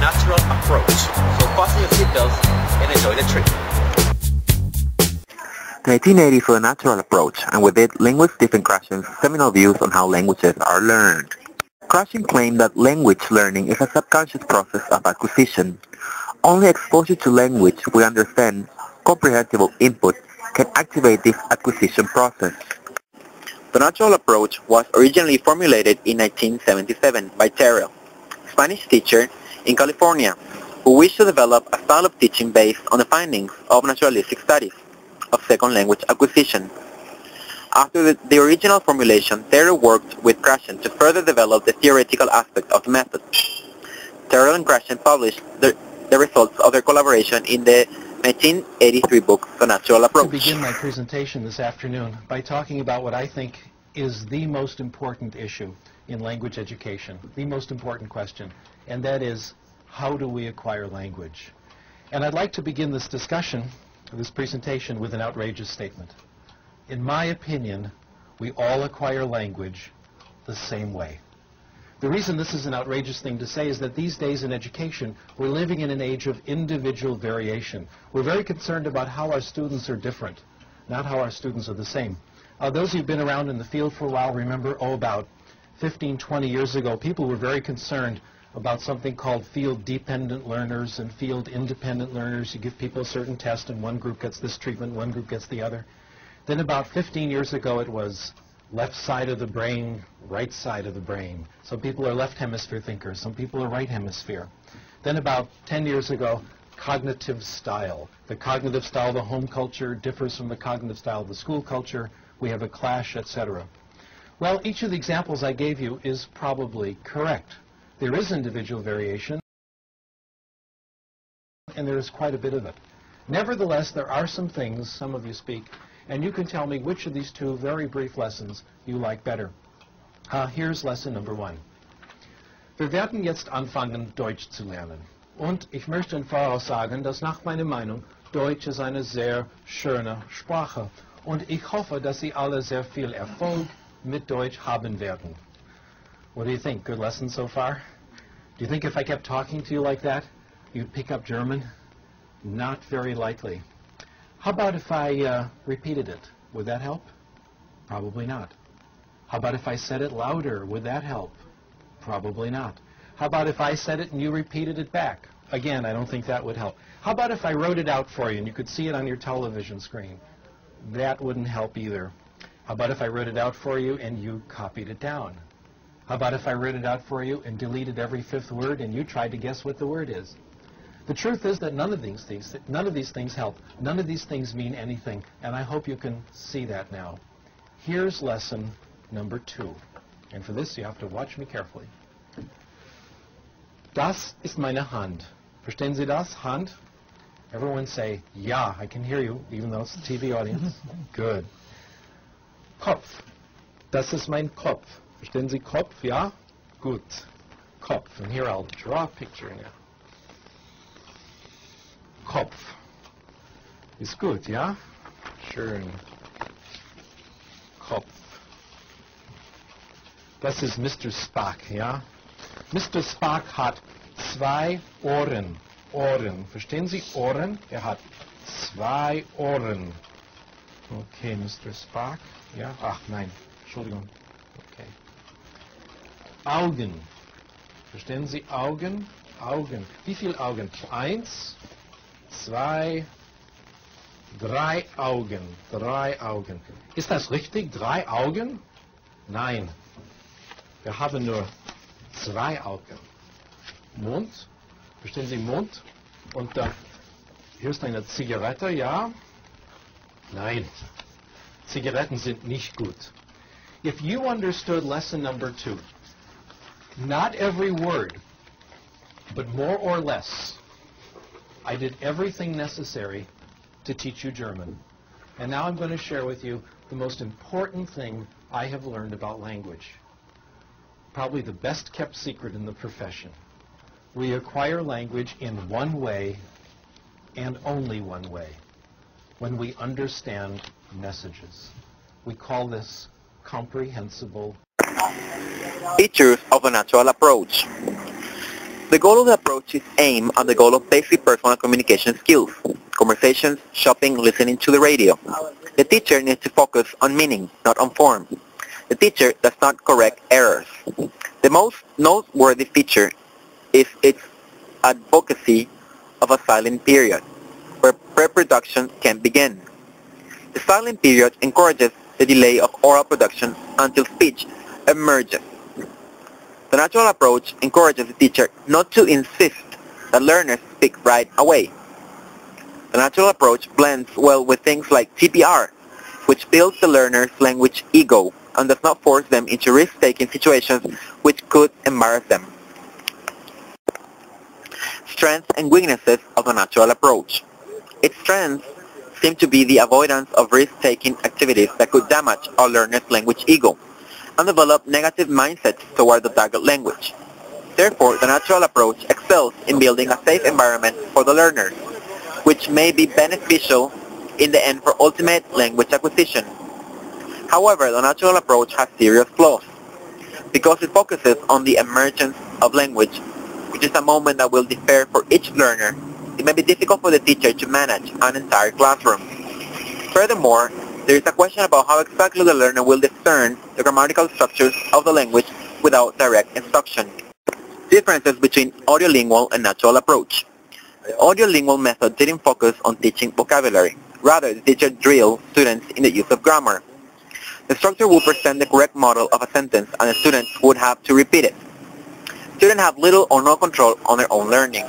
natural approach. So fasten your seatbelts and enjoy the trip. The 1980s for a natural approach, and with it, linguist Stephen Krashen's seminal views on how languages are learned. Krashen claimed that language learning is a subconscious process of acquisition. Only exposure to language we understand, comprehensible input, can activate this acquisition process. The natural approach was originally formulated in 1977 by Terrell, a Spanish teacher in California, who wished to develop a style of teaching based on the findings of naturalistic studies of second language acquisition. After the original formulation, Terrell worked with Krashen to further develop the theoretical aspect of the method. Terrell and Krashen published the results of their collaboration in the 1983 book, The Natural Approach. To begin my presentation this afternoon by talking about what I think is the most important issue in language education, the most important question, and that is, how do we acquire language? And I'd like to begin this discussion, this presentation, with an outrageous statement. In my opinion, we all acquire language the same way. The reason this is an outrageous thing to say is that these days in education, we're living in an age of individual variation. We're very concerned about how our students are different, not how our students are the same. Those who've been around in the field for a while remember, about 15, 20 years ago, people were very concerned about something called field-dependent learners and field-independent learners. You give people a certain test, and one group gets this treatment, one group gets the other. Then about 15 years ago, it was left side of the brain, right side of the brain. Some people are left hemisphere thinkers. Some people are right hemisphere. Then about 10 years ago, cognitive style. The cognitive style of the home culture differs from the cognitive style of the school culture. We have a clash, etc. Well, each of the examples I gave you is probably correct. There is individual variation, and there is quite a bit of it. Nevertheless, there are some things, some of you speak, and you can tell me which of these two very brief lessons you like better. Here's lesson number 1. Wir werden jetzt anfangen, Deutsch zu lernen. Und ich möchte im Voraus sagen, dass nach meiner Meinung Deutsch ist eine sehr schöne Sprache. Und ich hoffe, dass Sie alle sehr viel Erfolg mit Deutsch haben werden. What do you think? Good lesson so far? Do you think if I kept talking to you like that, you'd pick up German? Not very likely. How about if I repeated it? Would that help? Probably not. How about if I said it louder? Would that help? Probably not. How about if I said it and you repeated it back? Again, I don't think that would help. How about if I wrote it out for you and you could see it on your television screen? That wouldn't help either. How about if I wrote it out for you and you copied it down? How about if I wrote it out for you and deleted every 5th word and you tried to guess what the word is? The truth is that none of these things help. None of these things mean anything, and I hope you can see that now. Here's lesson number 2. And for this, you have to watch me carefully. Das ist meine Hand. Verstehen Sie das? Hand? Everyone say, ja. I can hear you, even though it's a TV audience. Good. Kopf. Das ist mein Kopf. Verstehen Sie Kopf? Ja? Gut. Kopf. And here I'll draw a picture now. Kopf. Ist gut, ja? Schön. Kopf. Das ist Mr. Spock, ja? Mr. Spock hat 2 Ohren. Ohren. Verstehen Sie Ohren? Er hat 2 Ohren. Okay, Mr. Spock. Ja? Ach, nein. Entschuldigung. Okay. Augen. Verstehen Sie Augen? Augen. Wie viele Augen? 1, 2, 3 Augen. 3 Augen. Ist das richtig? 3 Augen? Nein. Wir haben nur 2 Augen. Mund. Verstehen Sie Mund? Und hier ist eine Zigarette, ja? Nein. Zigaretten sind nicht gut. If you understood lesson number 2, not every word, but more or less, I did everything necessary to teach you German. And now I'm going to share with you the most important thing I have learned about language. Probably the best kept secret in the profession. We acquire language in one way and only one way, when we understand messages. We call this comprehensible. Features of a natural approach. The goal of the approach is aimed at the goal of basic personal communication skills, conversations, shopping, listening to the radio. The teacher needs to focus on meaning, not on form. The teacher does not correct errors. The most noteworthy feature is its advocacy of a silent period, where pre-production can begin. The silent period encourages the delay of oral production until speech emerges. The natural approach encourages the teacher not to insist that learners speak right away. The natural approach blends well with things like TPR, which builds the learner's language ego and does not force them into risk-taking situations which could embarrass them. Strengths and weaknesses of the natural approach. Its strengths seem to be the avoidance of risk-taking activities that could damage our learner's language ego and develop negative mindsets toward the target language. Therefore, the natural approach excels in building a safe environment for the learners, which may be beneficial in the end for ultimate language acquisition. However, the natural approach has serious flaws. Because it focuses on the emergence of language, which is a moment that will differ for each learner, it may be difficult for the teacher to manage an entire classroom. Furthermore, there is a question about how exactly the learner will discern the grammatical structures of the language without direct instruction. Differences between audiolingual and natural approach. The audiolingual method didn't focus on teaching vocabulary. Rather, the teacher drilled students in the use of grammar. The structure will present the correct model of a sentence and the students would have to repeat it. Students have little or no control on their own learning.